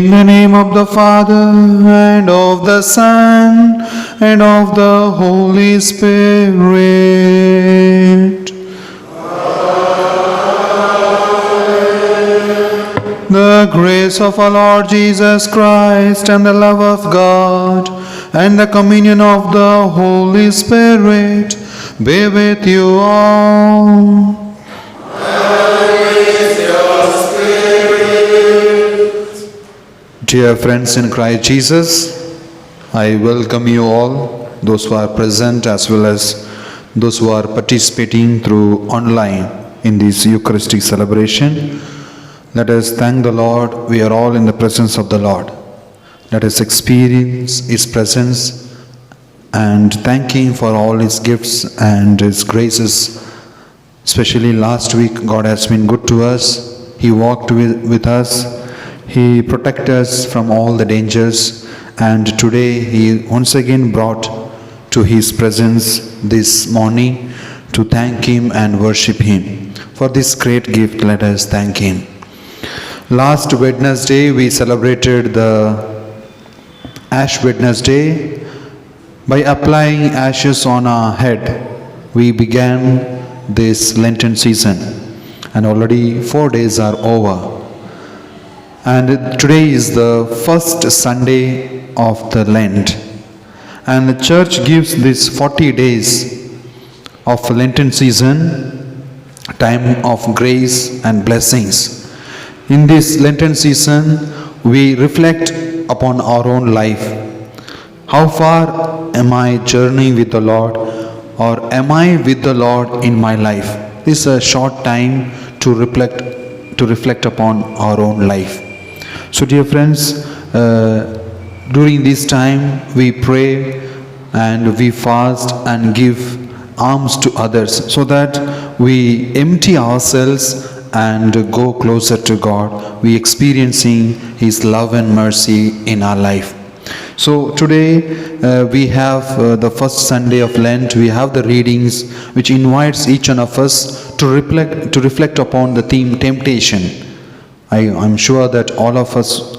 In the name of the Father, and of the Son, and of the Holy Spirit. The grace of our Lord Jesus Christ, and the love of God, and the communion of the Holy Spirit be with you all. Dear friends in Christ Jesus, I welcome you all, those who are present as well as those who are participating through online in this Eucharistic celebration. Let us thank the Lord. We are all in the presence of the Lord. Let us experience His presence and thank Him for all His gifts and His graces. Especially last week, God has been good to us. He walked with us. He protected us from all the dangers, and today He once again brought to His presence this morning to thank Him and worship Him. For this great gift, let us thank Him. Last Wednesday, we celebrated the Ash Wednesday. By applying ashes on our head, we began this Lenten season, and already 4 days are over. And today is the first Sunday of the Lent. And the Church gives this 40 days of Lenten season, time of grace and blessings. In this Lenten season, we reflect upon our own life. How far am I journeying with the Lord, or am I with the Lord in my life? This is a short time to reflect upon our own life. So dear friends, during this time we pray and we fast and give alms to others so that we empty ourselves and go closer to God. We experiencing His love and mercy in our life. So today we have the first Sunday of Lent. We have the readings which invites each one of us to reflect upon the theme temptation. I'm sure that all of us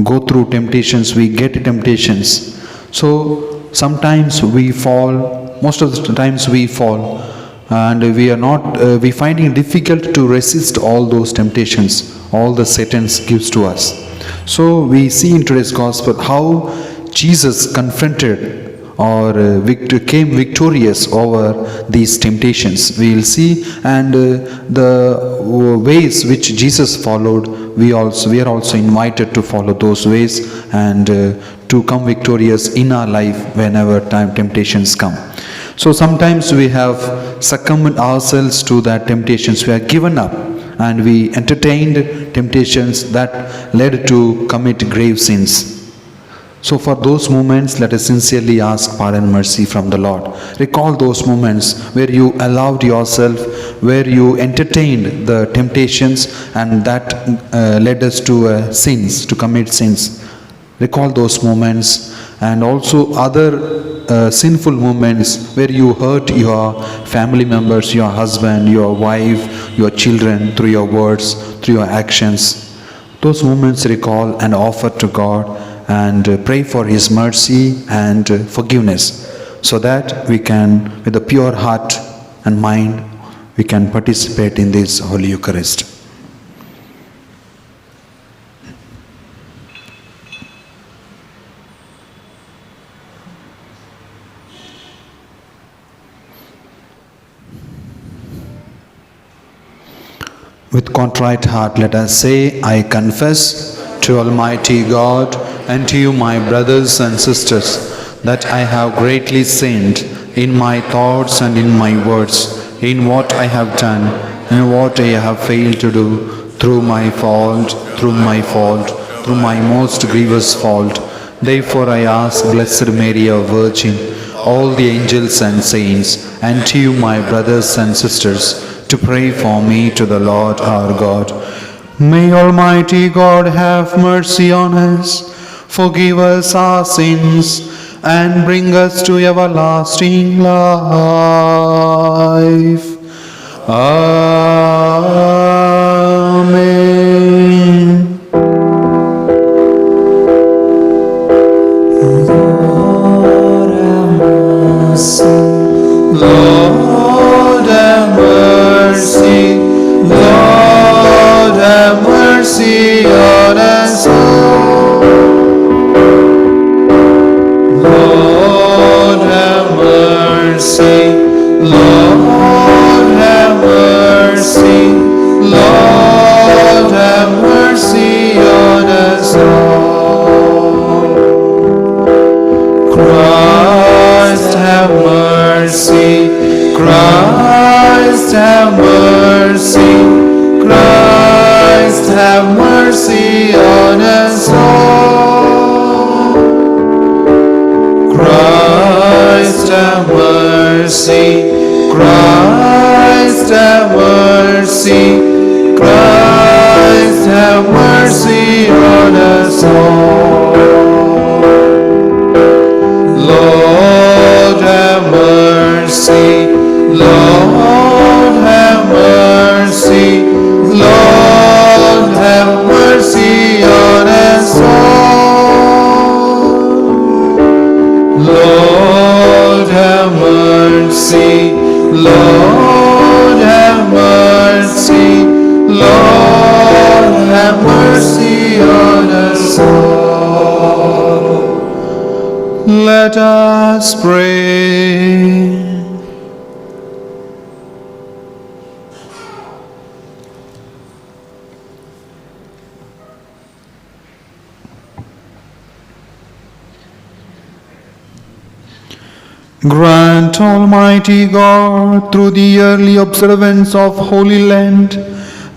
go through temptations, we get temptations. So sometimes we fall, most of the times we fall, and we find it difficult to resist all those temptations, all the Satan gives to us. So we see in today's Gospel how Jesus confronted or came victorious over these temptations. We will see, and the ways which Jesus followed, we are also invited to follow those ways and to come victorious in our life whenever temptations come. So sometimes we have succumbed ourselves to that temptations. We are given up and we entertained temptations that led to commit grave sins. So for those moments, let us sincerely ask pardon and mercy from the Lord. Recall those moments where you allowed yourself, where you entertained the temptations, and that led us to sins, to commit sins. Recall those moments, and also other sinful moments where you hurt your family members, your husband, your wife, your children, through your words, through your actions. Those moments recall and offer to God, and pray for His mercy and forgiveness, so that we can, with a pure heart and mind, we can participate in this Holy Eucharist. With contrite heart, let us say, I confess to Almighty God and to you, my brothers and sisters, that I have greatly sinned in my thoughts and in my words, in what I have done and what I have failed to do, through my fault, through my most grievous fault. Therefore I ask Blessed Mary, our Virgin, all the angels and saints, and to you, my brothers and sisters, to pray for me to the Lord our God. May Almighty God have mercy on us, forgive us our sins, and bring us to everlasting life. Amen. Lord have mercy, Lord have mercy, Lord have mercy on us all. Christ have mercy, Christ have mercy, Christ have mercy on us all. Christ have mercy, Christ have mercy, Christ have mercy on us all. Lord have mercy, Lord have mercy, Lord have mercy on us all. Lord have mercy, Lord have mercy, Lord have mercy on us all. Let us pray. Grant, Almighty God, through the yearly observance of Holy Lent,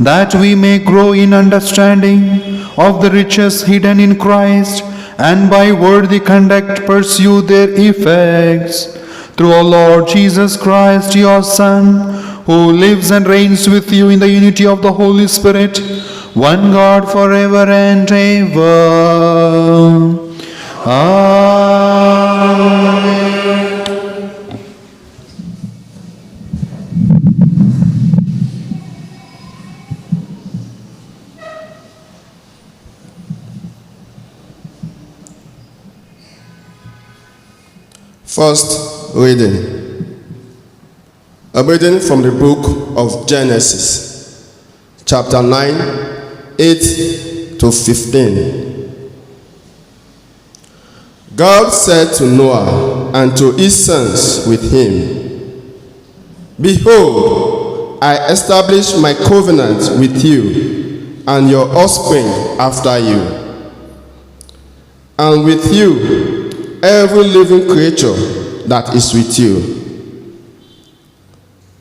that we may grow in understanding of the riches hidden in Christ, and by worthy conduct pursue their effects. Through our Lord Jesus Christ, your Son, who lives and reigns with you in the unity of the Holy Spirit, one God forever and ever. Amen. First reading. A reading from the book of Genesis, chapter 9, 8 to 15. God said to Noah and to his sons with him, Behold, I establish my covenant with you and your offspring after you, and with you every living creature that is with you,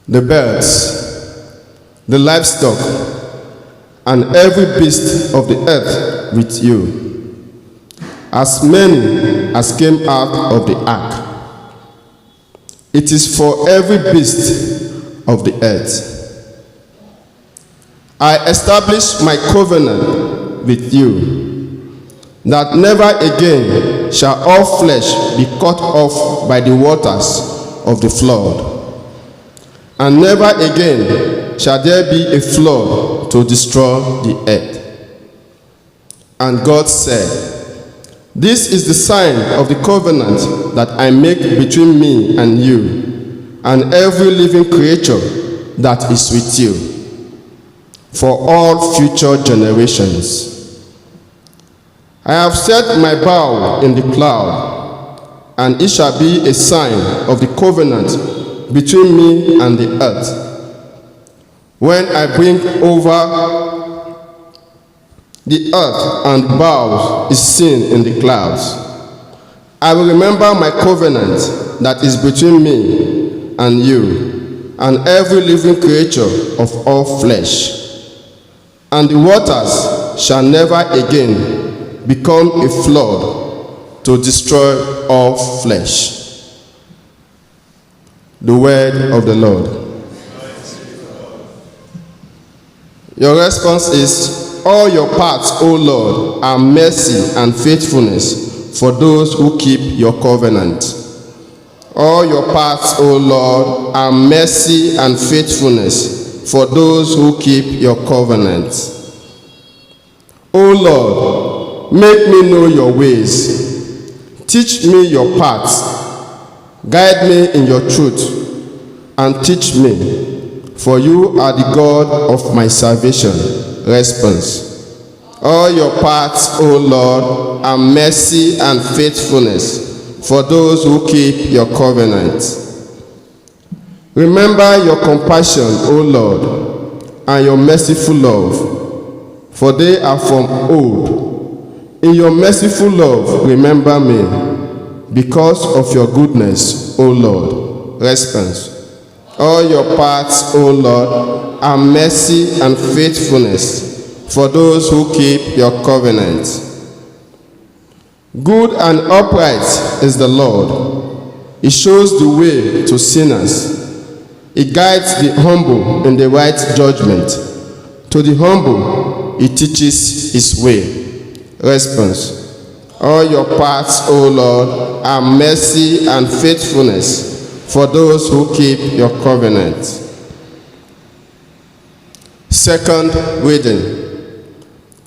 the birds, the livestock, and every beast of the earth with you, as many as came out of the ark. It is for every beast of the earth. I establish my covenant with you, that never again shall all flesh be cut off by the waters of the flood, and never again shall there be a flood to destroy the earth. And God said, This is the sign of the covenant that I make between me and you, and every living creature that is with you, for all future generations. I have set my bow in the cloud, and it shall be a sign of the covenant between me and the earth. When I bring over the earth and bow is seen in the clouds, I will remember my covenant that is between me and you, and every living creature of all flesh. And the waters shall never again become a flood to destroy all flesh. The word of the Lord. Your response is, all your paths, O Lord, are mercy and faithfulness for those who keep your covenant. All your paths, O Lord, are mercy and faithfulness for those who keep your covenant. O Lord, make me know your ways. Teach me your paths. Guide me in your truth and teach me, for you are the God of my salvation. Response. All your paths, O Lord, are mercy and faithfulness for those who keep your covenant. Remember your compassion, O Lord, and your merciful love, for they are from old. In your merciful love, remember me, because of your goodness, O Lord. Response. All your paths, O Lord, are mercy and faithfulness for those who keep your covenant. Good and upright is the Lord. He shows the way to sinners. He guides the humble in the right judgment. To the humble, he teaches his way. Response. All your paths, O Lord, are mercy and faithfulness for those who keep your covenant. Second reading.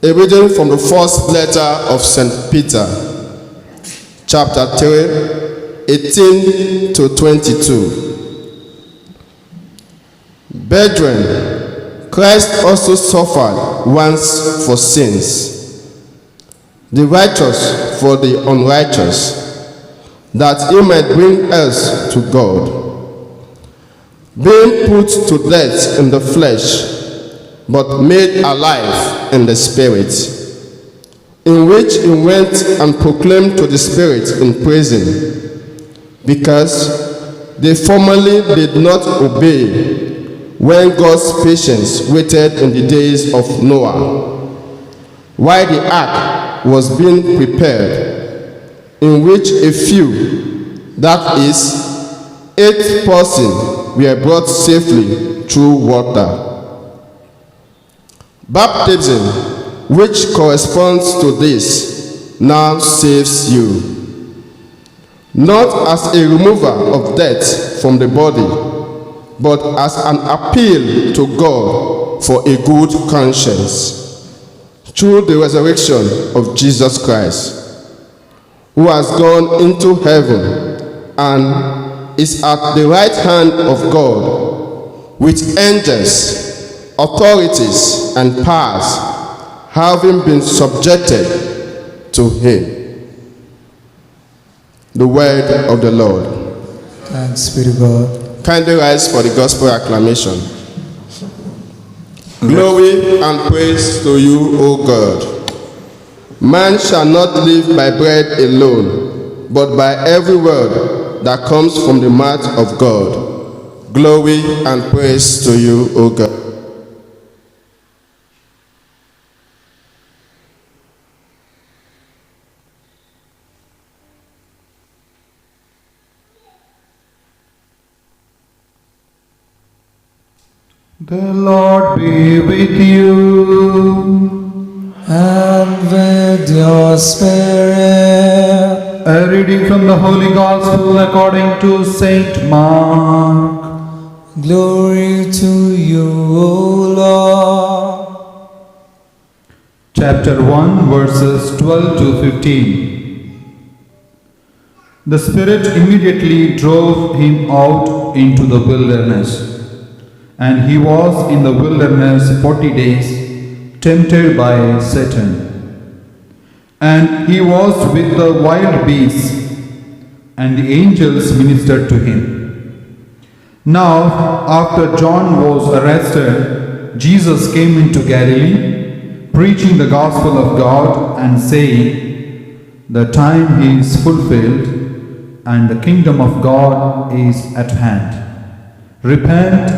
A reading from the first letter of St. Peter, chapter 3, 18 to 22. Brethren, Christ also suffered once for sins, the righteous for the unrighteous, that he might bring us to God, being put to death in the flesh, but made alive in the spirit, in which he went and proclaimed to the spirits in prison, because they formerly did not obey when God's patience waited in the days of Noah, while the ark was being prepared, in which a few, that is, 8 persons, were brought safely through water. Baptism, which corresponds to this, now saves you, not as a remover of death from the body, but as an appeal to God for a good conscience, through the resurrection of Jesus Christ, who has gone into heaven and is at the right hand of God, with angels, authorities, and powers, having been subjected to him. The word of the Lord. Thanks be to God. Kindly rise for the gospel acclamation. Glory and praise to you, O God. Man shall not live by bread alone, but by every word that comes from the mouth of God. Glory and praise to you, O God. The Lord be with you. And with your spirit. A reading from the Holy Gospel according to Saint Mark. Glory to you, O Lord. Chapter 1, verses 12 to 15. The Spirit immediately drove him out into the wilderness. And he was in the wilderness 40 days, tempted by Satan. And he was with the wild beasts, and the angels ministered to him. Now, after John was arrested, Jesus came into Galilee, preaching the gospel of God and saying, "The time is fulfilled, and the kingdom of God is at hand. Repent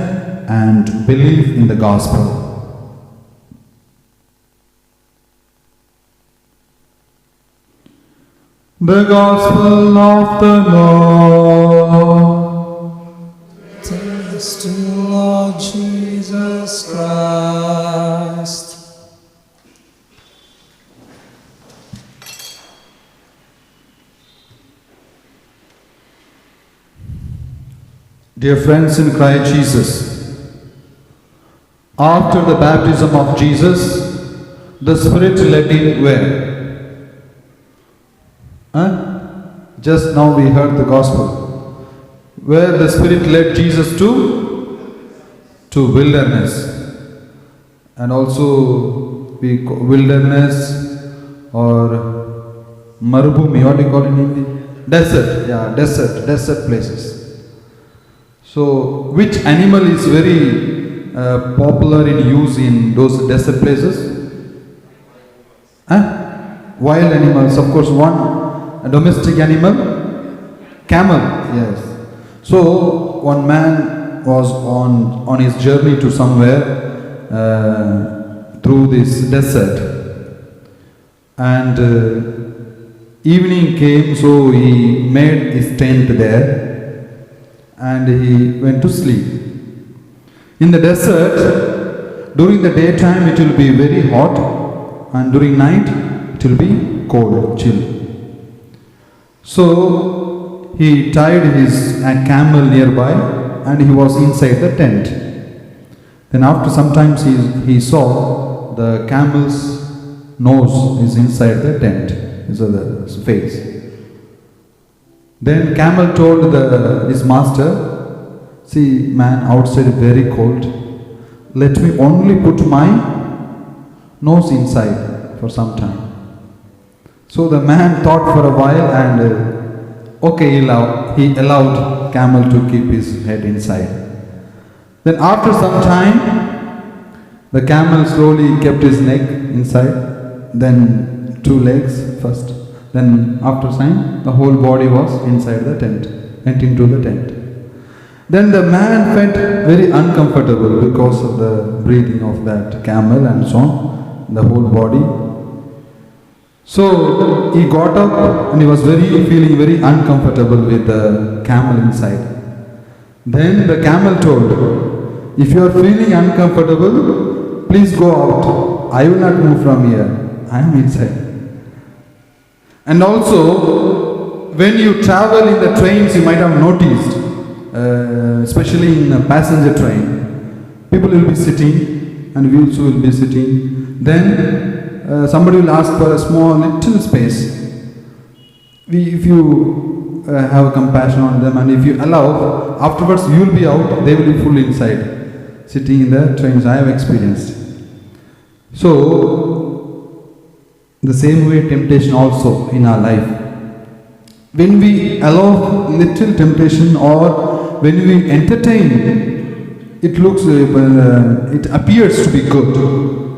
and believe in the gospel." The gospel of the Lord. Thanks to Lord Jesus Christ. Dear friends in Christ Jesus, after the baptism of Jesus, the Spirit led him where? Just now we heard the gospel. Where the Spirit led Jesus to? To wilderness. And also we call wilderness or Marubhumi, what do you call in Hindi? desert places. So, which animal is very popular in use in those desert places? Wild animals, of course. One, a domestic animal, camel. Yes. So one man was on his journey to somewhere through this desert, and evening came, so he made his tent there and he went to sleep. In the desert, during the daytime it will be very hot, and during night it will be cold, chill. So he tied his camel nearby and he was inside the tent. Then after some time he saw the camel's nose is inside the tent, so the face. Then camel told his master, see man, outside very cold, let me only put my nose inside for some time. So the man thought for a while and okay, he allowed camel to keep his head inside. Then after some time, the camel slowly kept his neck inside, then two legs first. Then after time, the whole body was inside the tent, went into the tent. Then the man felt very uncomfortable because of the breathing of that camel and so on, the whole body. So he got up and he was feeling very uncomfortable with the camel inside. Then the camel told, if you are feeling uncomfortable, please go out. I will not move from here. I am inside. And also, when you travel in the trains, you might have noticed, especially in a passenger train, people will be sitting and we also will be sitting. Then somebody will ask for a small little space. If you have compassion on them and if you allow, afterwards you will be out, they will be full inside, sitting in the trains. I have experienced. So, the same way temptation also in our life. When we allow little temptation or when we entertain, it it appears to be good.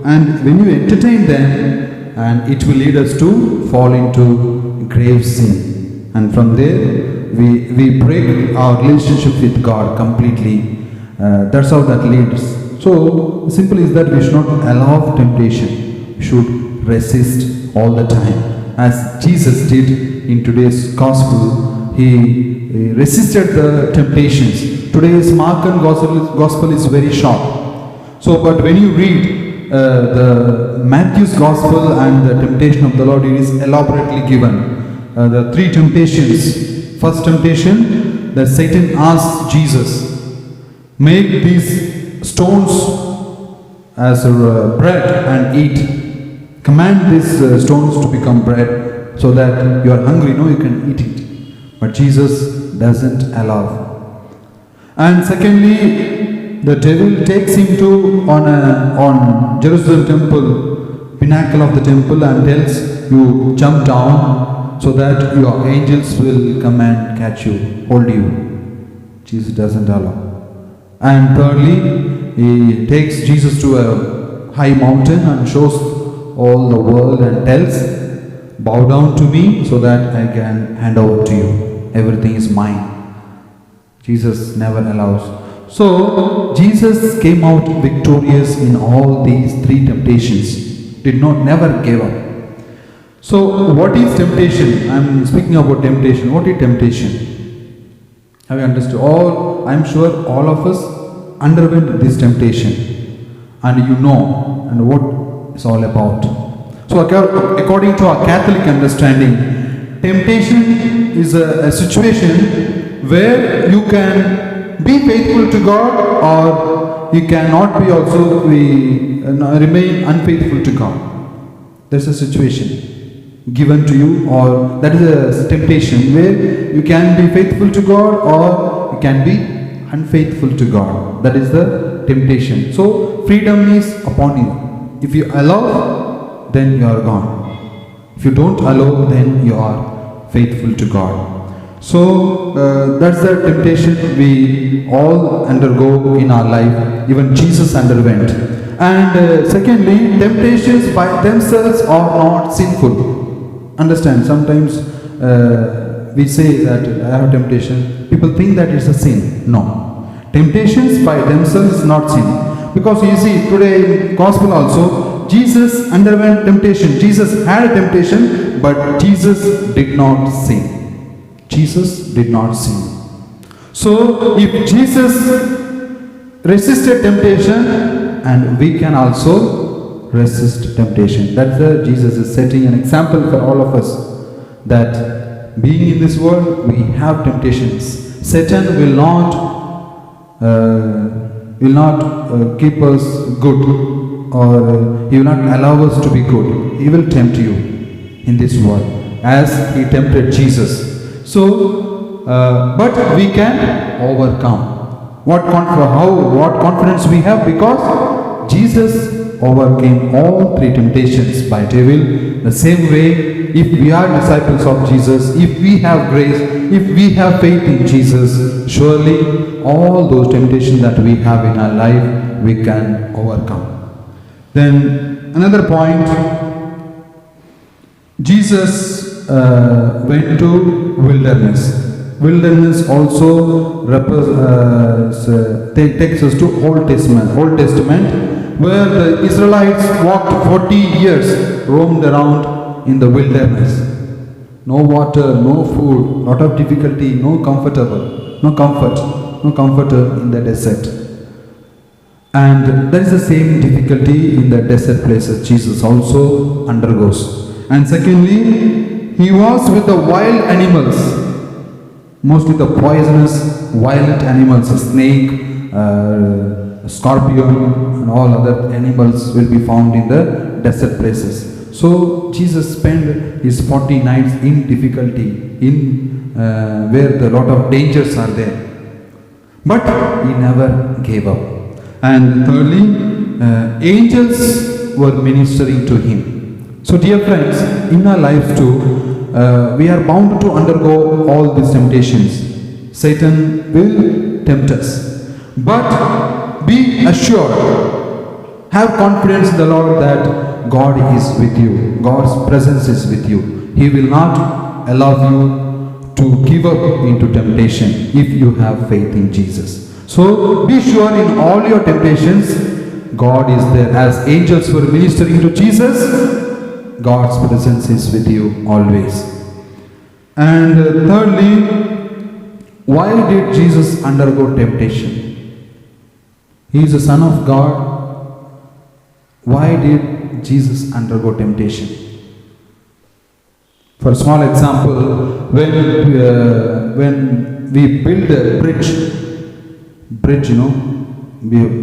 And when you entertain them, and it will lead us to fall into grave sin. And from there, we break our relationship with God completely. That's how that leads. So, simple is that we should not allow temptation. We should resist all the time. As Jesus did in today's gospel, he resisted the temptations. Today's Markan gospel is very short. So, but when you read the Matthew's gospel and the temptation of the Lord, it is elaborately given. The three temptations. First temptation, that Satan asked Jesus, make these stones as bread and eat. Command these stones to become bread so that you are hungry, no, you can eat it. But Jesus doesn't allow. And secondly, the devil takes him to on Jerusalem temple, pinnacle of the temple, and tells you jump down so that your angels will come and catch you, hold you. Jesus doesn't allow. And thirdly, he takes Jesus to a high mountain and shows all the world and tells, bow down to me so that I can hand over to you. Everything is mine. Jesus never allows. So, Jesus came out victorious in all these three temptations. Never gave up. So, what is temptation? I am speaking about temptation. What is temptation? Have you understood? I am sure all of us underwent this temptation. And you know, and what it's all about. So according to our Catholic understanding, temptation is a situation where you can be faithful to God or you cannot be also remain unfaithful to God. There's a situation given to you, or that is a temptation where you can be faithful to God or you can be unfaithful to God. That is the temptation. So freedom is upon you. If you allow, then you are gone. If you don't allow, then you are faithful to God. So that's the temptation we all undergo in our life. Even Jesus underwent. And secondly, temptations by themselves are not sinful. Understand? Sometimes we say that I have temptation. People think that it's a sin. No. Temptations by themselves is not sin. Because you see, today in gospel also, Jesus underwent temptation. Jesus had a temptation, but Jesus did not sin. Jesus did not sin. So if Jesus resisted temptation, and we can also resist temptation. That's the Jesus is setting an example for all of us, that being in this world we have temptations. Satan will not keep us good, or he will not allow us to be good. He will tempt you in this world as he tempted Jesus. So, but we can overcome. What confidence we have? Because Jesus overcame all three temptations by devil. The same way, if we are disciples of Jesus, if we have grace, if we have faith in Jesus, surely all those temptations that we have in our life, we can overcome. Then another point, Jesus went to wilderness. Wilderness also takes us to Old Testament, where the Israelites walked 40 years, roamed around in the wilderness. No water, no food, lot of difficulty, no comfort in the desert. And there is the same difficulty in the desert places Jesus also undergoes. And secondly, he was with the wild animals, mostly the poisonous, violent animals, a snake, scorpion, and all other animals will be found in the desert places. So Jesus spent his 40 nights in difficulty, in where the lot of dangers are there. But he never gave up. And thirdly, angels were ministering to him. So dear friends, in our life too, we are bound to undergo all these temptations. Satan will tempt us. But be assured, have confidence in the Lord that God is with you. God's presence is with you. He will not allow you to give up into temptation if you have faith in Jesus. So be sure in all your temptations, God is there. As angels were ministering to Jesus, God's presence is with you always. And thirdly, why did Jesus undergo temptation? He is the Son of God. Why did Jesus undergo temptation? For a small example, when we build a bridge,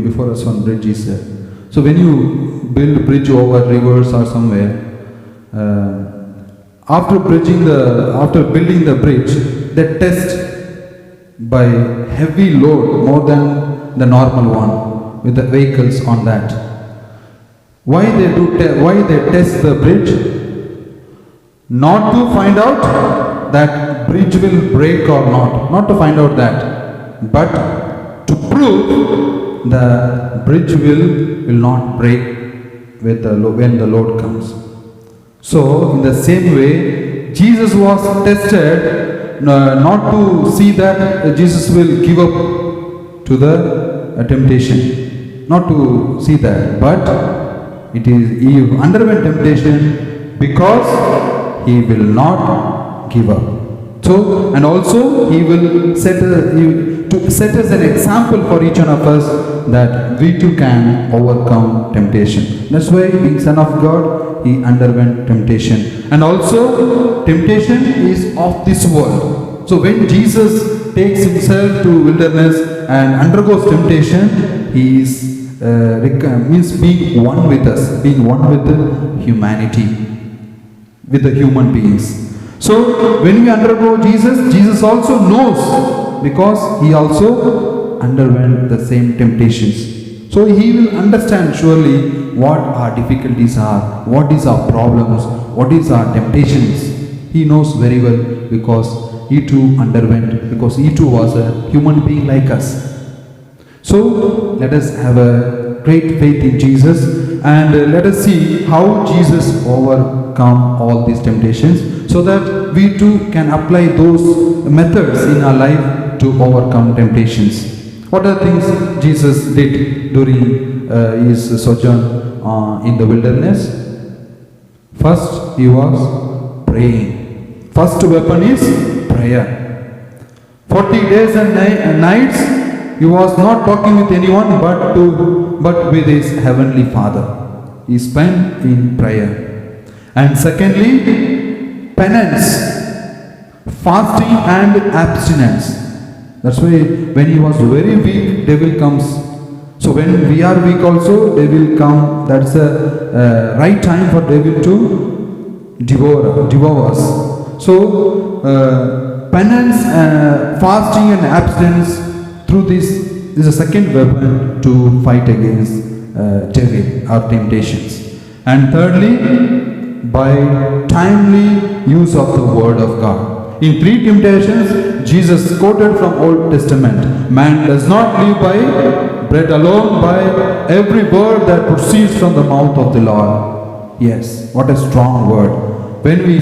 before us one bridge is there. So when you build a bridge over rivers or somewhere, after building the bridge, they test by heavy load more than the normal one with the vehicles on that. Why they test the bridge? Not to find out that bridge will break or not to find out that, but to prove the bridge will not break when the load comes. So, in the same way, Jesus was tested not to see that Jesus will give up to the temptation, not to see that, but he underwent temptation because he will not give up. So, and also he will set us an example for each one of us that we too can overcome temptation. That's why being Son of God, he underwent temptation. And also temptation is of this world. So when Jesus takes himself to wilderness and undergoes temptation, he is means being one with us, being one with the humanity, with the human beings. So when we undergo Jesus also knows, because he also underwent the same temptations. So he will understand surely what our difficulties are, what is our problems, what is our temptations. He knows very well because he too underwent, because he too was a human being like us. So let us have a great faith in Jesus, and let us see how Jesus overcome all these temptations, so that we too can apply those methods in our life to overcome temptations. What are things Jesus did during his sojourn in the wilderness? First, he was praying. First weapon is prayer. 40 days and nights, he was not talking with anyone but with his heavenly Father. He spent in prayer. And secondly, penance, fasting and abstinence. That's why when he was very weak, devil comes. So when we are weak also, they will come. That's the right time for devil to devour us. So penance, fasting and abstinence, through this is a second weapon to fight against devil or temptations. And thirdly, by timely use of the word of God. In three temptations, Jesus quoted from Old Testament. Man does not live by bread alone, by every word that proceeds from the mouth of the Lord. Yes, what a strong word. When we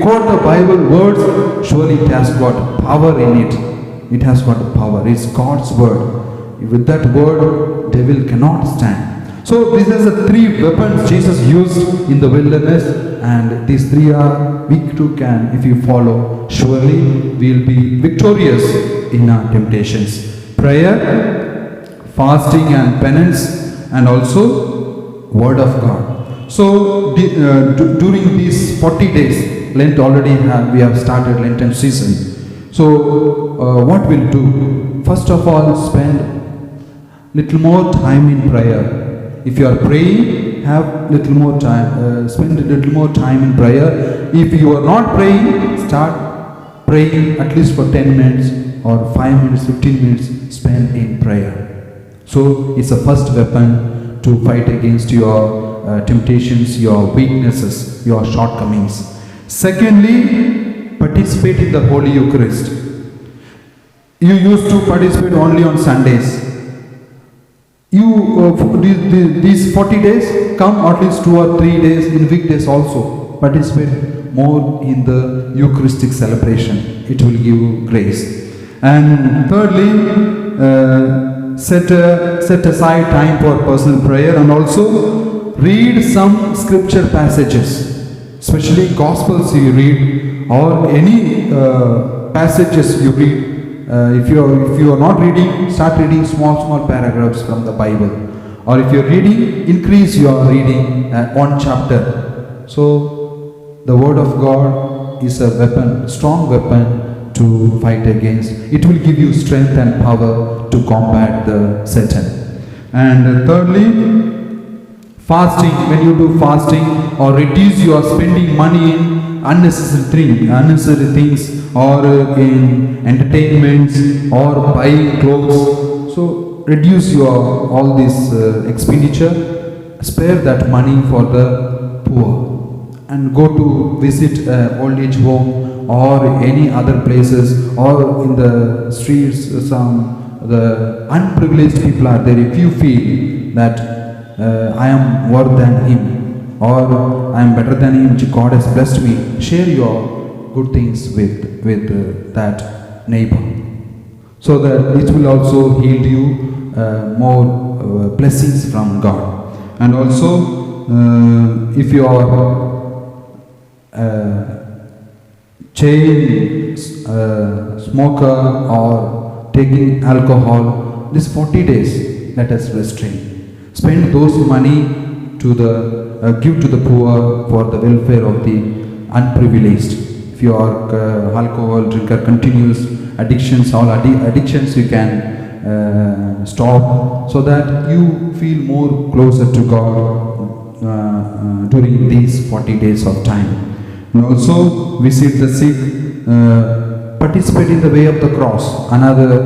quote the Bible words, surely it has got power in it. It has got power. It's God's word. With that word, devil cannot stand. So these are the three weapons Jesus used in the wilderness, and these three are we too can, if you follow, surely we will be victorious in our temptations. Prayer, fasting and penance, and also word of God. So during these 40 days, Lent already we have started Lenten season. So what we'll do? First of all, spend little more time in prayer. If you are praying, have little more time, spend a little more time in prayer. If you are not praying, start praying at least for 10 minutes or 5 minutes, 15 minutes, spend in prayer. So it's a first weapon to fight against your temptations, your weaknesses, your shortcomings. Secondly, participate in the Holy Eucharist. You used to participate only on Sundays. These 40 days, come at least 2 or 3 days in weekdays also. Participate more in the Eucharistic celebration. It will give you grace. And thirdly, set aside time for personal prayer, and also read some scripture passages, especially Gospels you read, or any passages you read. If you are not reading, start reading small paragraphs from the Bible. Or if you are reading, increase your reading one chapter. So the word of God is a weapon, strong weapon to fight against. It will give you strength and power to combat the Satan. And thirdly, fasting. When you do fasting or reduce your spending money in unnecessary things, or in entertainments, or buying clothes. So reduce your all this expenditure, spare that money for the poor, and go to visit old age home or any other places, or in the streets. The unprivileged people are there. If you feel that I am worse than him, or I am better than him, God has blessed me, share your good things with that neighbor, so that it will also yield you more blessings from God. And also, if you are chain smoker or taking alcohol, this 40 days let us restrain. Spend those money to the give to the poor for the welfare of the unprivileged. If you are alcohol drinker, continuous addictions, all addictions you can stop, so that you feel more closer to God during these 40 days of time. And also visit the sick, participate in the way of the cross, another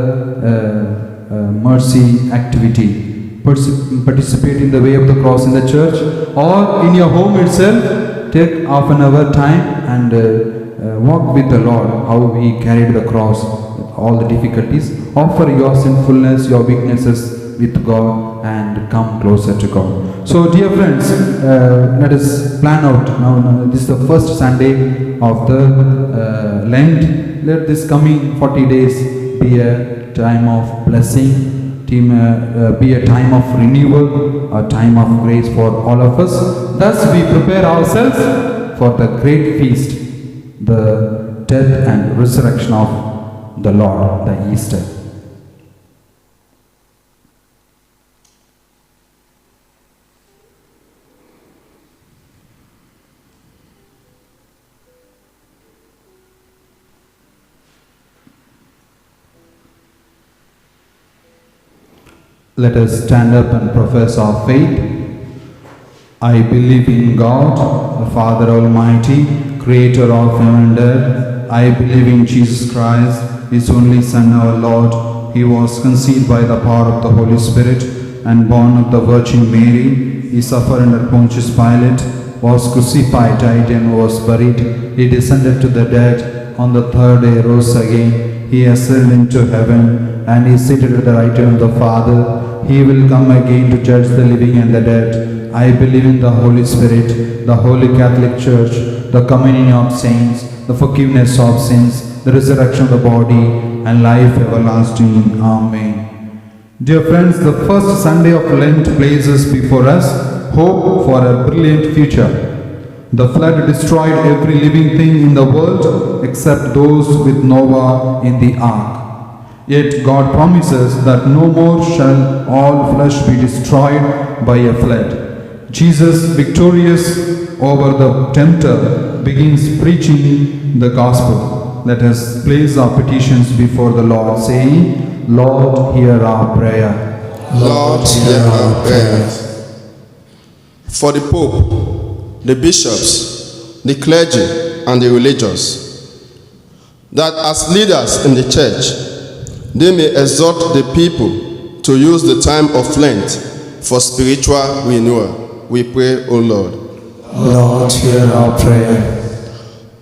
mercy activity. Participate in the way of the cross in the church or in your home itself. Take half an hour time and walk with the Lord, how He carried the cross, all the difficulties. Offer your sinfulness, your weaknesses with God and come closer to God. So dear friends, let us plan out now. This is the first Sunday of the Lent. Let this coming 40 days be a time of blessing, be a time of renewal, a time of grace for all of us. Thus we prepare ourselves for the great feast, the death and resurrection of the Lord, the Easter. Let us stand up and profess our faith. I believe in God, the Father Almighty, Creator of heaven and earth. I believe in Jesus Christ, His only Son, our Lord. He was conceived by the power of the Holy Spirit and born of the Virgin Mary. He suffered under Pontius Pilate, was crucified, died, and was buried. He descended to the dead. On the third day rose again. He ascended into heaven, and is seated at the right hand of the Father. He will come again to judge the living and the dead. I believe in the Holy Spirit, the Holy Catholic Church, the communion of saints, the forgiveness of sins, the resurrection of the body, and life everlasting. Amen. Dear friends, the first Sunday of Lent places before us hope for a brilliant future. The flood destroyed every living thing in the world except those with Noah in the ark. Yet God promises that no more shall all flesh be destroyed by a flood. Jesus, victorious over the tempter, begins preaching the gospel. Let us place our petitions before the Lord, saying, Lord, hear our prayer. Lord, hear our prayers. For the Pope, the bishops, the clergy, and the religious, that as leaders in the church, they may exhort the people to use the time of Lent for spiritual renewal. We pray, O Lord. Lord, hear our prayer.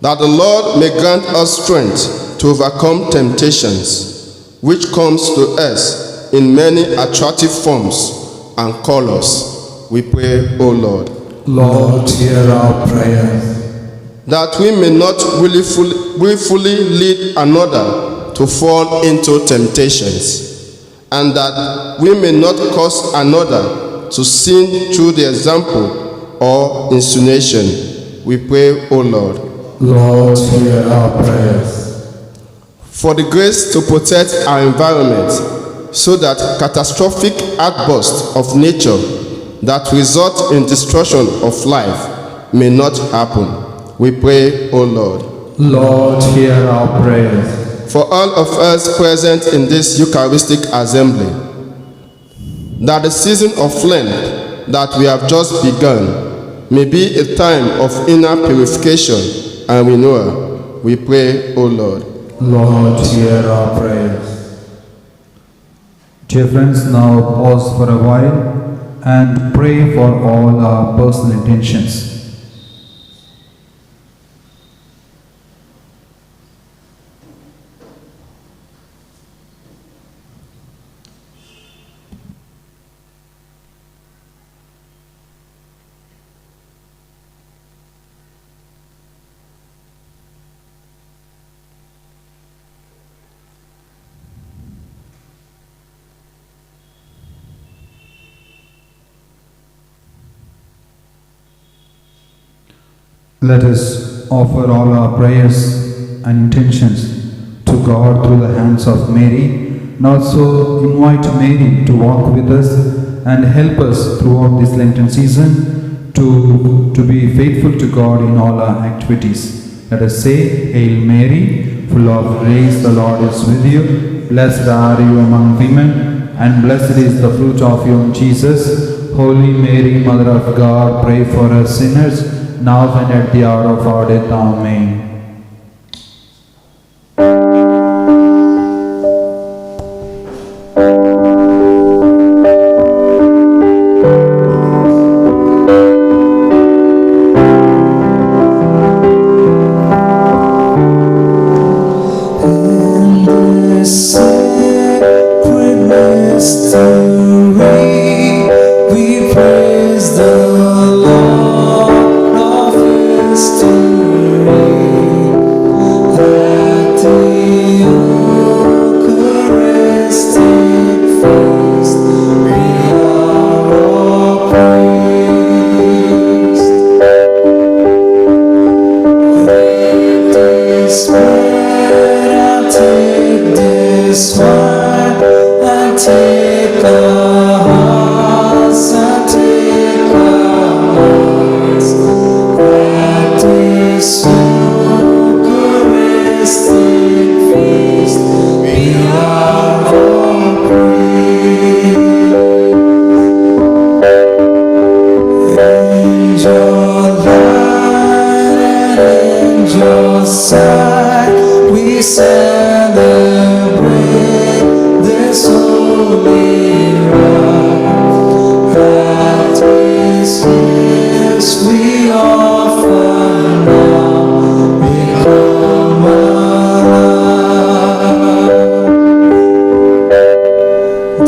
That the Lord may grant us strength to overcome temptations, which comes to us in many attractive forms and colors. We pray, O Lord. Lord, hear our prayer. That we may not willfully lead another to fall into temptations, and that we may not cause another to sin through the example or insinuation. We pray, O Lord. Lord, hear our prayers. For the grace to protect our environment, so that catastrophic outbursts of nature that result in destruction of life may not happen. We pray, O Lord. Lord, hear our prayers. For all of us present in this Eucharistic assembly, that the season of Lent that we have just begun may be a time of inner purification and renewal. We pray, O Lord. Lord, hear our prayers. Dear friends, now pause for a while and pray for all our personal intentions. Let us offer all our prayers and intentions to God through the hands of Mary, and also invite Mary to walk with us and help us throughout this Lenten season to be faithful to God in all our activities. Let us say, Hail Mary, full of grace, the Lord is with you. Blessed are you among women, and blessed is the fruit of your womb, Jesus. Holy Mary, Mother of God, pray for us sinners, now and at the hour of our death. Amen. sacred mystery, we praise the Lord of history. At the Eucharistic feast, we are all praised. Take this bread and take this wine, and take our hearts and take our minds. At this Eucharistic feast, we are all praised. Angel light and angel sight, we celebrate this holy rite. At this gifts we offer now, become alive.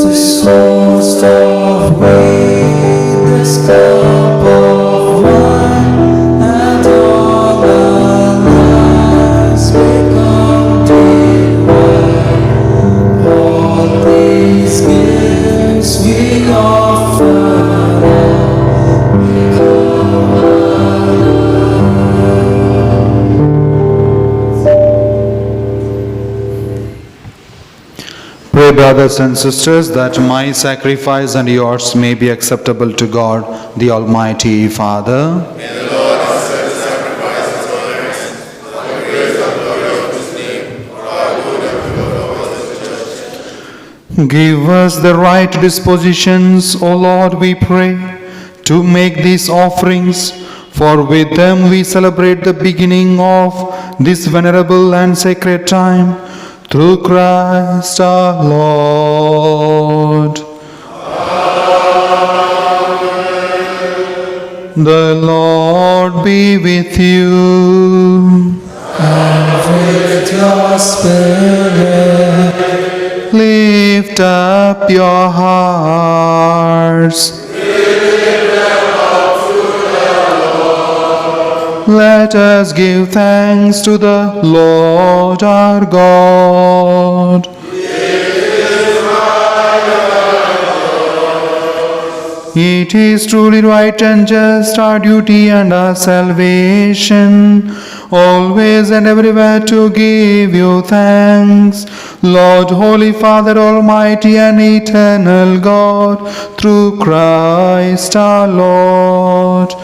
This host of wine, this cup of wine, and all our lives become divine. All these gifts we offer now, become Pray, brothers and sisters, that my sacrifice and yours may be acceptable to God, the Almighty Father. Give us the right dispositions, O Lord, we pray, to make these offerings, for with them we celebrate the beginning of this venerable and sacred time, through Christ our Lord. The Lord be with you. and with your spirit. Lift up your hearts. Let us give thanks to the Lord our God. It is truly right and just, our duty and our salvation, always and everywhere to give you thanks, Lord, Holy Father, Almighty and eternal God, through Christ our Lord.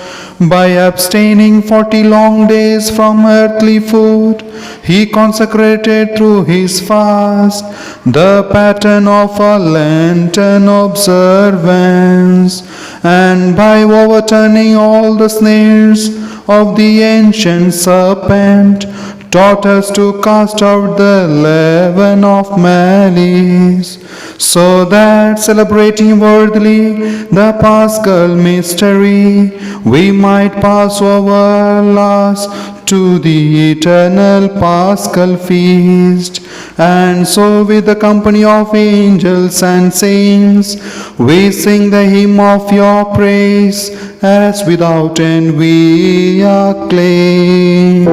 By abstaining 40 long days from earthly food, he consecrated through his fast the pattern of a Lenten observance, and by overturning all the snares of the ancient serpent, taught us to cast out the leaven of malice, so that, celebrating worthily the Paschal mystery, we might pass over last to the eternal Paschal feast. And so, with the company of angels and saints, we sing the hymn of your praise, as without end we acclaim.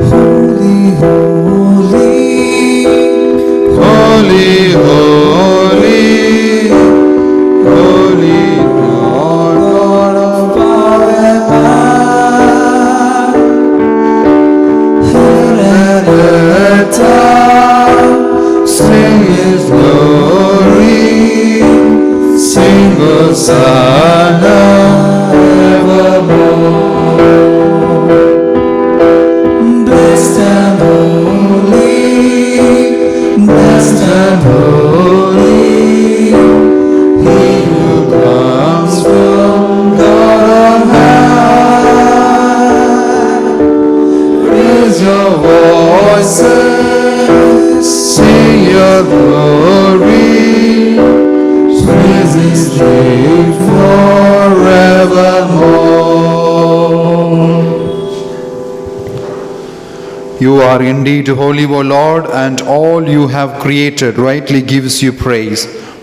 Holy, Holy, holy, holy Lord, Lord of power and might, heaven and earth are sing his glory, sing Hosanna evermore. blessed and holy, blessed and holy, he who comes from God on high. Raise your voices, Sing your glory, praise his name forevermore. You are indeed holy, O Lord, and all you have created rightly gives you praise.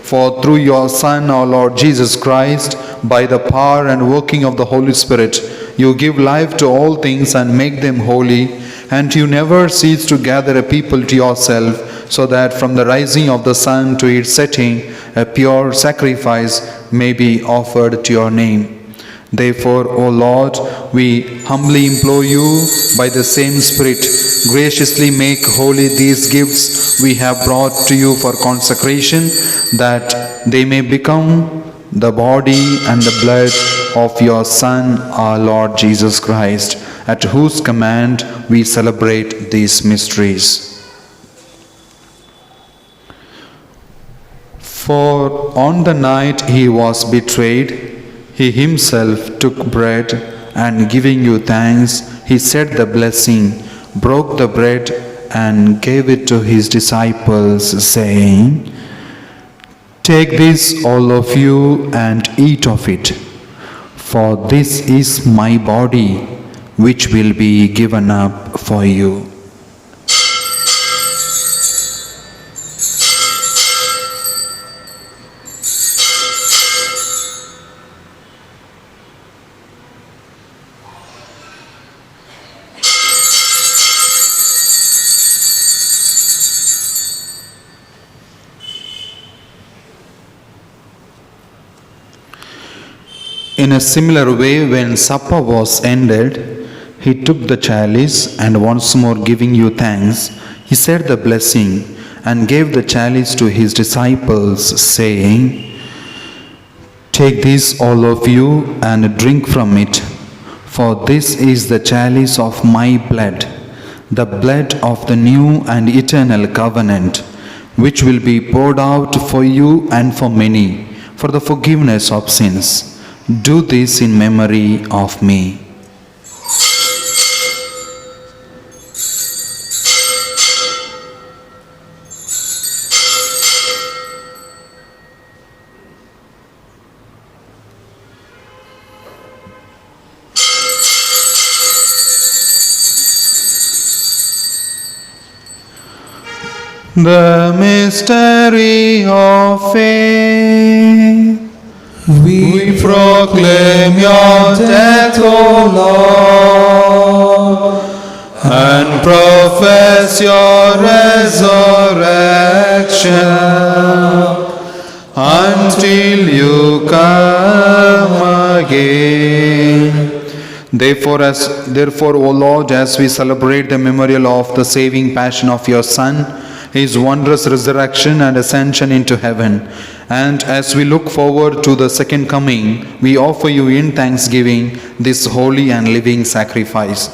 For through your Son, our Lord Jesus Christ, by the power and working of the Holy Spirit, you give life to all things and make them holy, and you never cease to gather a people to yourself, so that from the rising of the sun to its setting, a pure sacrifice may be offered to your name. Therefore, O Lord, we humbly implore you, by the same Spirit, graciously make holy these gifts we have brought to you for consecration, that they may become the body and the blood of your Son, our Lord Jesus Christ, at whose command we celebrate these mysteries. For on the night he was betrayed, he himself took bread, and giving you thanks, he said the blessing, broke the bread, and gave it to his disciples, saying, "Take this, all of you, and eat of it, for this is my body, which will be given up for you." In a similar way, when supper was ended, he took the chalice, and once more giving you thanks, he said the blessing, and gave the chalice to his disciples, saying, "Take this, all of you, and drink from it, for this is the chalice of my blood, the blood of the new and eternal covenant, which will be poured out for you and for many, for the forgiveness of sins. Do this in memory of me." The mystery of faith. We proclaim your death, O Lord, And profess your resurrection until you come again. Therefore, O Lord, as we celebrate the memorial of the saving passion of your Son, his wondrous resurrection and ascension into heaven, and as we look forward to the second coming, we offer you in thanksgiving this holy and living sacrifice.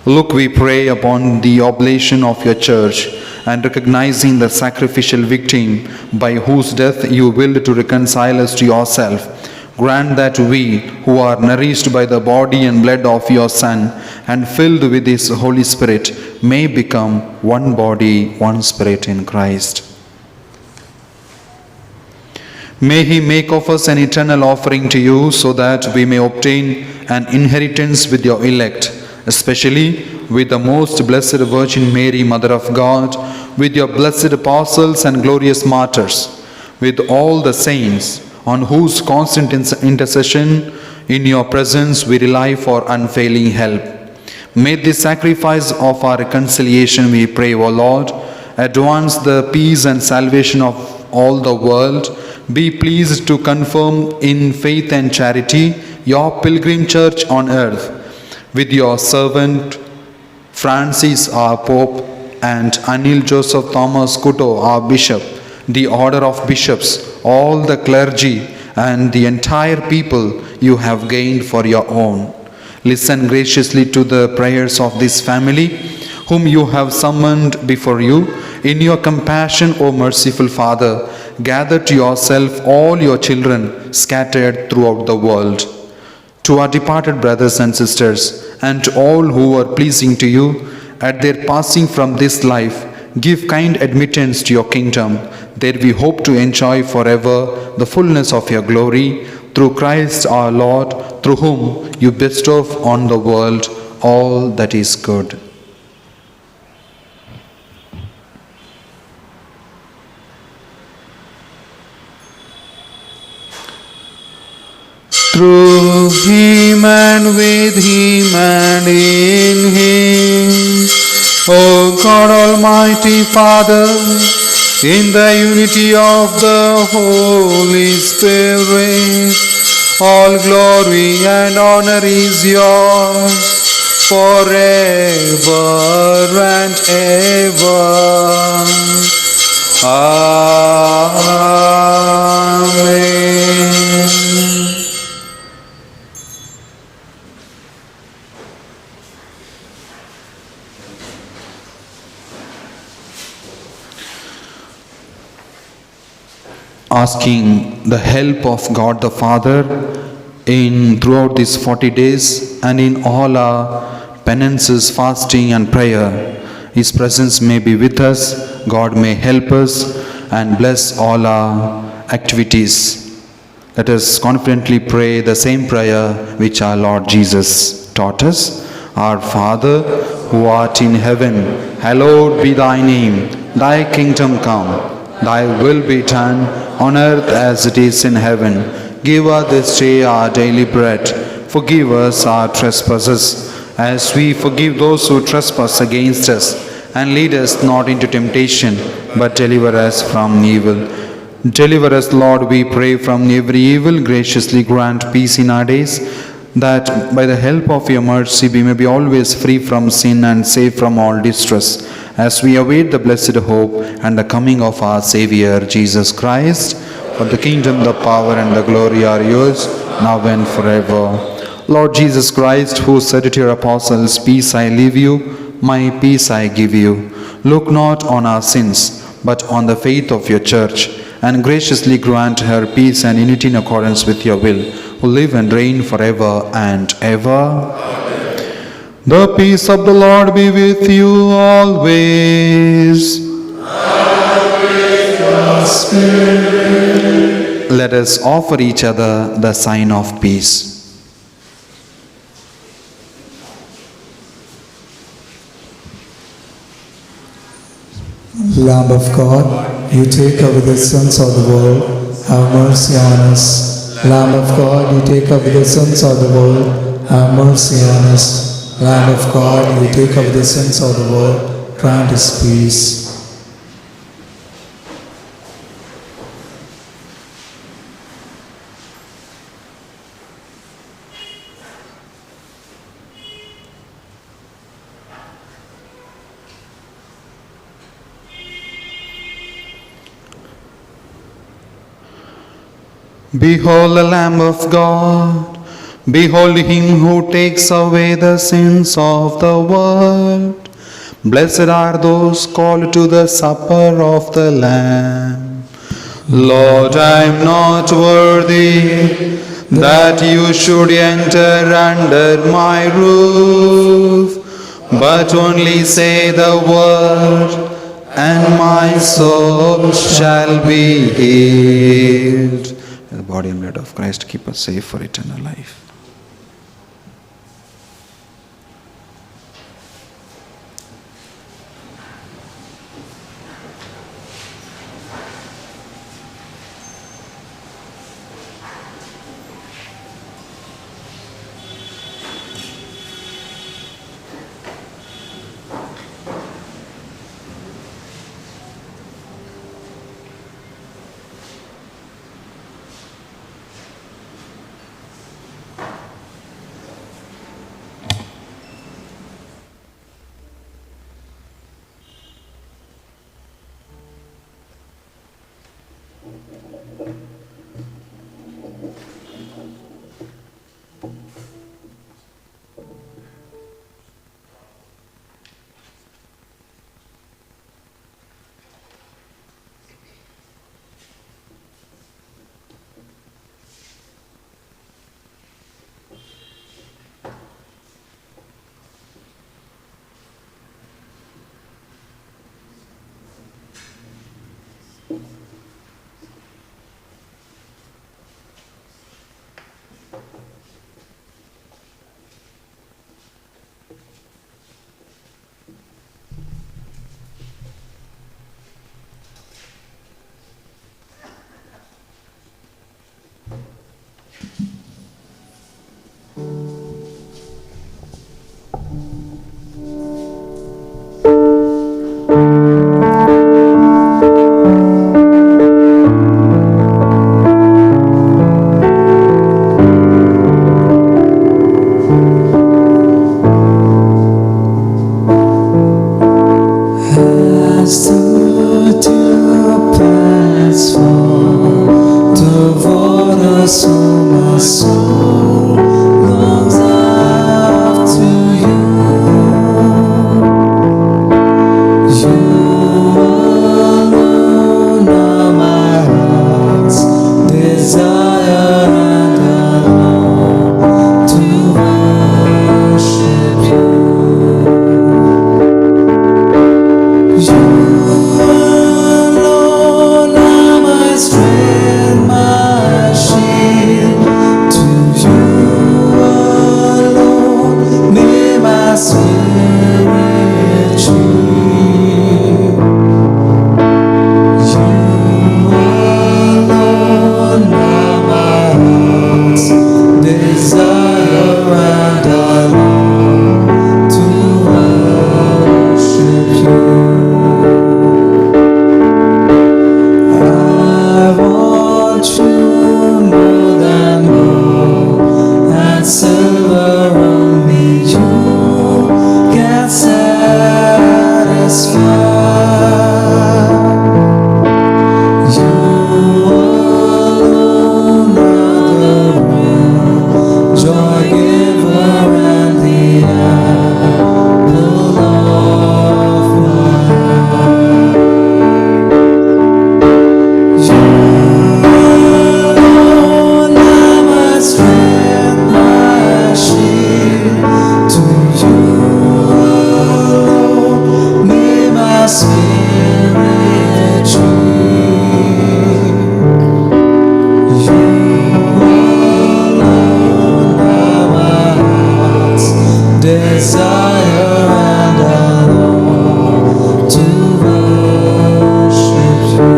Look, we pray, upon the oblation of your church, and recognizing the sacrificial victim by whose death you willed to reconcile us to yourself. Grant that we, who are nourished by the body and blood of your Son and filled with his Holy Spirit, may become one body, one spirit in Christ. May he make of us an eternal offering to you, so that we may obtain an inheritance with your elect, especially with the most blessed Virgin Mary, Mother of God, with your blessed apostles and glorious martyrs, with all the saints, on whose constant intercession in your presence we rely for unfailing help. May this sacrifice of our reconciliation, we pray, O Lord, advance the peace and salvation of all the world. Be pleased to confirm in faith and charity your pilgrim church on earth, with your servant Francis, our Pope, and Anil Joseph Thomas Kuto, our Bishop, the order of bishops, all the clergy, and the entire people you have gained for your own. Listen graciously to the prayers of this family, whom you have summoned before you. In your compassion, O merciful Father, gather to yourself all your children scattered throughout the world. To our departed brothers and sisters, and to all who are pleasing to you, at their passing from this life, give kind admittance to your kingdom. There we hope to enjoy forever the fullness of your glory, through Christ our Lord, through whom you bestow on the world all that is good. through him and with him and in him. O God Almighty Father, in the unity of the Holy Spirit, all glory and honor is yours forever and ever. Amen. Asking the help of God the Father in throughout these 40 days and in all our penances, fasting and prayer. His presence may be with us, God may help us and bless all our activities. Let us confidently pray the same prayer which our Lord Jesus taught us. Our Father, who art in heaven, hallowed be thy name. Thy kingdom come. Thy will be done on earth as it is in heaven. Give us this day our daily bread. Forgive us our trespasses, as we forgive those who trespass against us. And lead us not into temptation, but deliver us from evil. Deliver us, Lord, we pray, from every evil. Graciously grant peace in our days, that by the help of your mercy we may be always free from sin and safe from all distress, as we await the blessed hope and the coming of our Savior, Jesus Christ. For the kingdom, the power and the glory are yours, now and forever. Lord Jesus Christ, who said to your apostles, "Peace I leave you, my peace I give you," look not on our sins, but on the faith of your church, and graciously grant her peace and unity in accordance with your will, who live and reign forever and ever. The peace of the Lord be with you always. Let us offer each other the sign of peace. Lamb of God, you take away the sins of the world, have mercy on us. Lamb of God, you take away the sins of the world, have mercy on us. Lamb of God, you take away the sins of the world, grant us peace. Behold the Lamb of God. Behold him who takes away the sins of the world. Blessed are those called to the supper of the Lamb. Lord, I am not worthy that you should enter under my roof, but only say the word, and my soul shall be healed. The body and blood of Christ keep us safe for eternal life. As the dew pants for the water, so my soul longs after you. You alone are my heart's desire, and I long to worship you. You alone are my strength, my shield. To you alone may my spirit yield. You alone are my heart's desire, and I long to worship you. I want you more than gold and silver, only you can satisfy. You alone are the real joy giver and the apple of my eye. You alone are my strength, my shield. To you alone may my spirit yield. You alone are my heart's desire, and I long to worship you.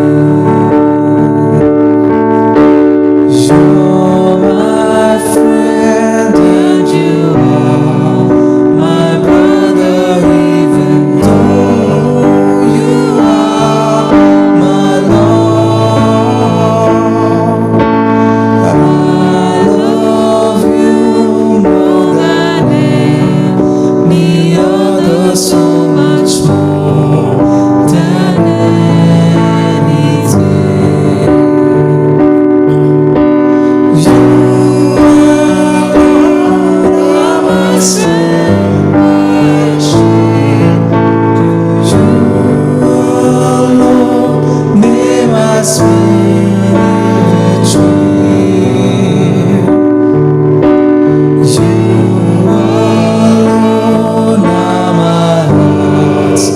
You're my friend and you are my brother, even though you are my Lord. I love you more than any other, so much more than anything. You alone are my strength, my shield. You alone may my spirit yield. You alone are my heart's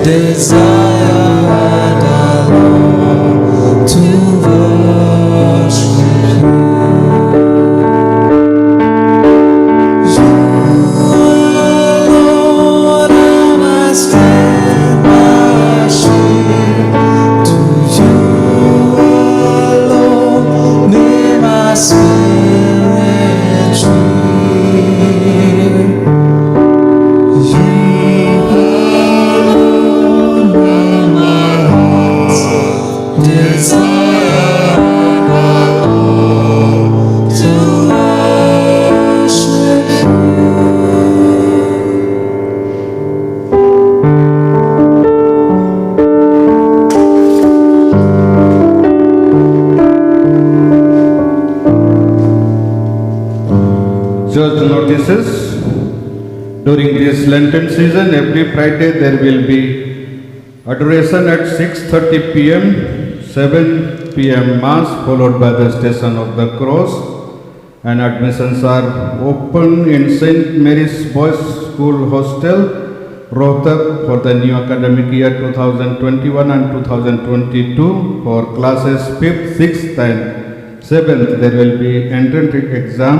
desire, and I long to worship you. You alone are my strength, my shield. To you alone may my spirit yield. You alone are my heart's desire, and I long to worship you. Church notices, during this Lenten season, every Friday there will be adoration at 6:30 p.m., 7 p.m. Mass followed by the Station of the Cross, and admissions are open in St. Mary's Boys School Hostel, Rohtak, for the new academic year 2021 and 2022 for classes 5th, 6th and 7th. There will be entrance exam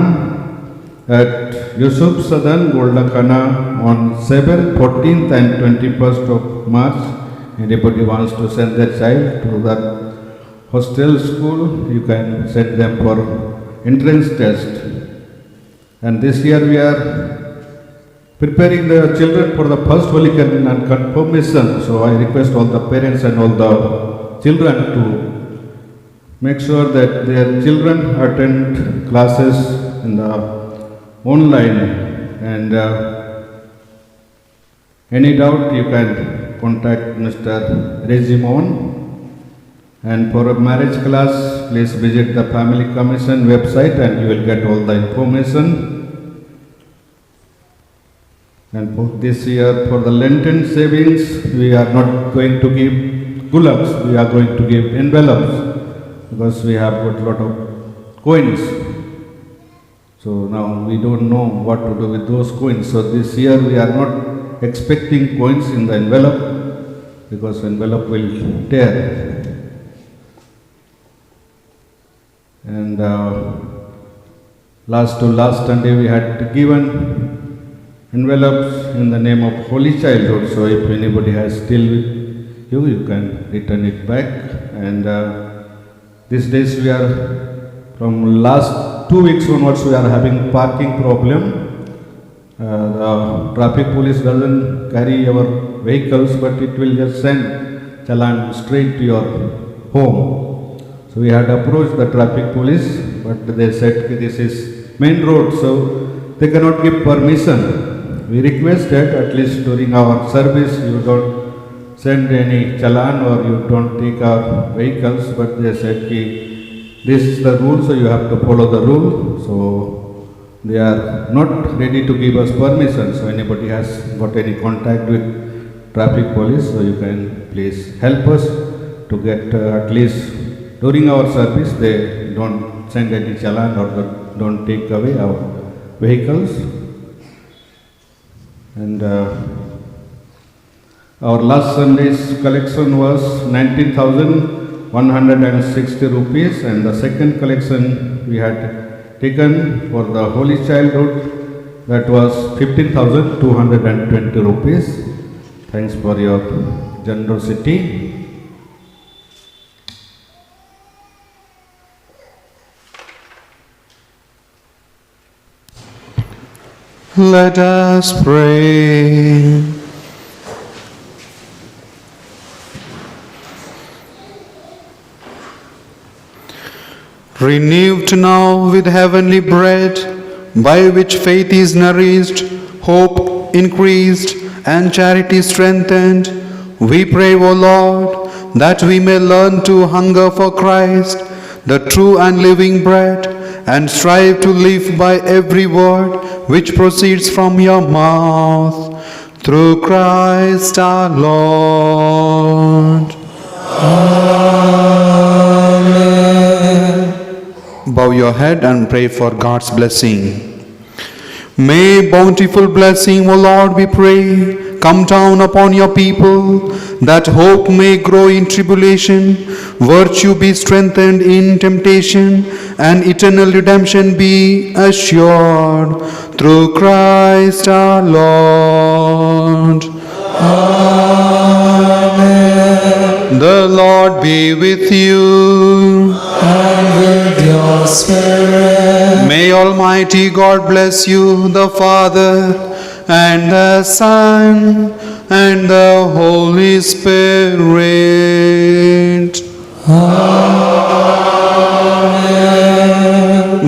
at Yusuf Sadan, Goldakhana on 7th, 14th and 21st of March. Anybody wants to send their child to that hostel school, you can send them for entrance test. And this year we are preparing the children for the first Holy Communion and confirmation. So I request all the parents and all the children to make sure that their children attend classes in the online, and any doubt you can contact Mr. Regimon. And for a marriage class, please visit the Family Commission website and you will get all the information. And for this year, for the Lenten savings, we are not going to give gulabs, we are going to give envelopes because we have got a lot of coins. So now we don't know what to do with those coins. So this year we are not expecting coins in the envelope because envelope will tear. And last Sunday we had given envelopes in the name of Holy Childhood. So if anybody has still with you, you can return it back. And these days we are, from last 2 weeks onwards, we are having parking problem. The traffic police doesn't carry our vehicles, but it will just send challan straight to your home. So we had approached the traffic police, but they said this is main road, so they cannot give permission. We requested at least during our service you don't send any challan or you don't take our vehicles, but they said this is the rule, so you have to follow the rule. So they are not ready to give us permission. So anybody has got any contact with traffic police, so you can please help us to get at least during our service they don't send any challan or don't take away our vehicles. And our last Sunday's collection was 19,160 rupees, and the second collection we had taken for the Holy Childhood, that was 15,220 rupees. Thanks for your generosity. Let us pray. Renewed now with heavenly bread, by which faith is nourished, hope increased, and charity strengthened, we pray, O Lord, that we may learn to hunger for Christ, the true and living bread, and strive to live by every word which proceeds from your mouth, through Christ our Lord. Amen. Bow your head and pray for God's blessing. May bountiful blessing, O Lord, we pray, come down upon your people, that hope may grow in tribulation, virtue be strengthened in temptation, and eternal redemption be assured, through Christ our Lord. Amen. The Lord be with you. And with your spirit. May Almighty God bless you, the Father, and the Son, and the Holy Spirit. Amen.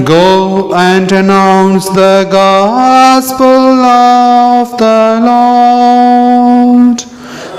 Go and announce the gospel of the Lord.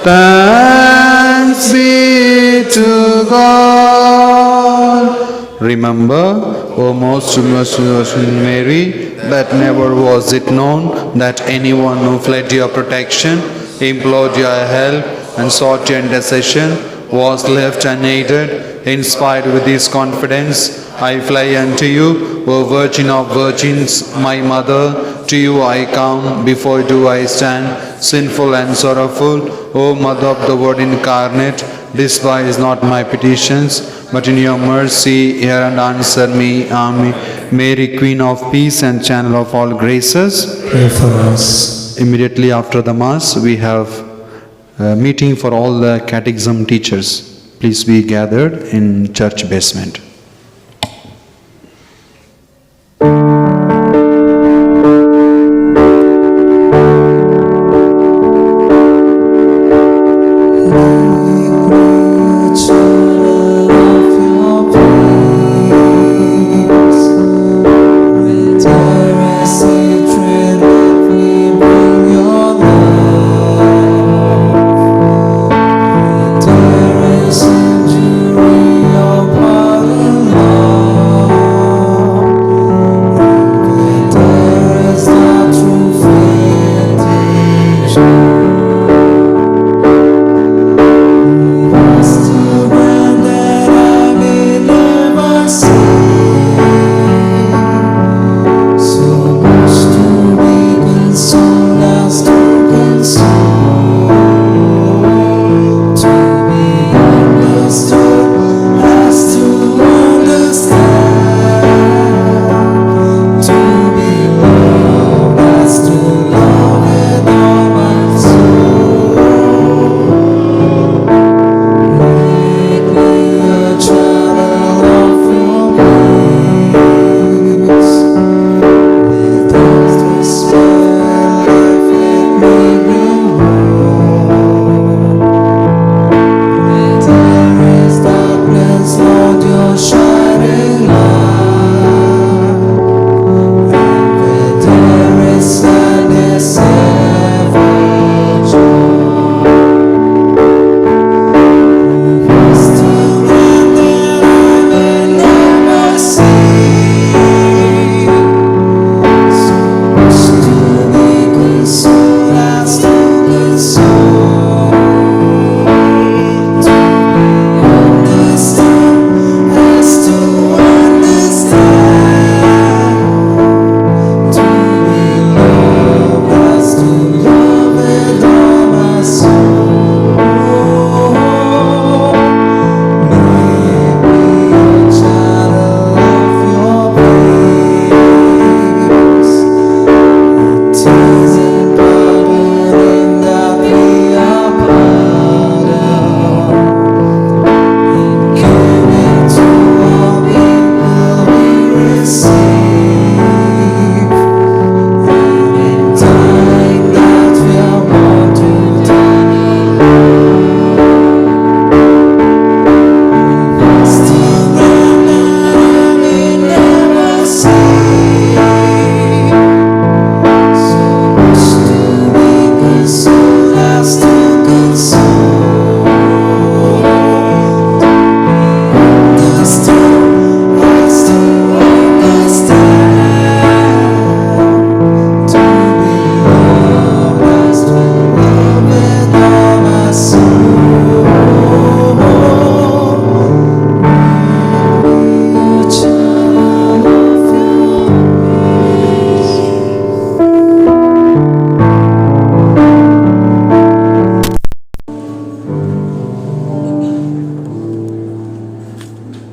Thanks be to God. Remember, O most merciful Mary, that never was it known that anyone who fled your protection, implored your help, and sought your intercession was left unaided. Inspired with this confidence, I fly unto you, O Virgin of Virgins, my Mother. To you I come, before you I stand, sinful and sorrowful. O Mother of the Word incarnate, despise not my petitions, but in your mercy hear and answer me. Amen. Mary, Queen of Peace and Channel of all graces, Pray for us. immediately after the Mass, we have a meeting for all the catechism teachers. Please be gathered in church basement.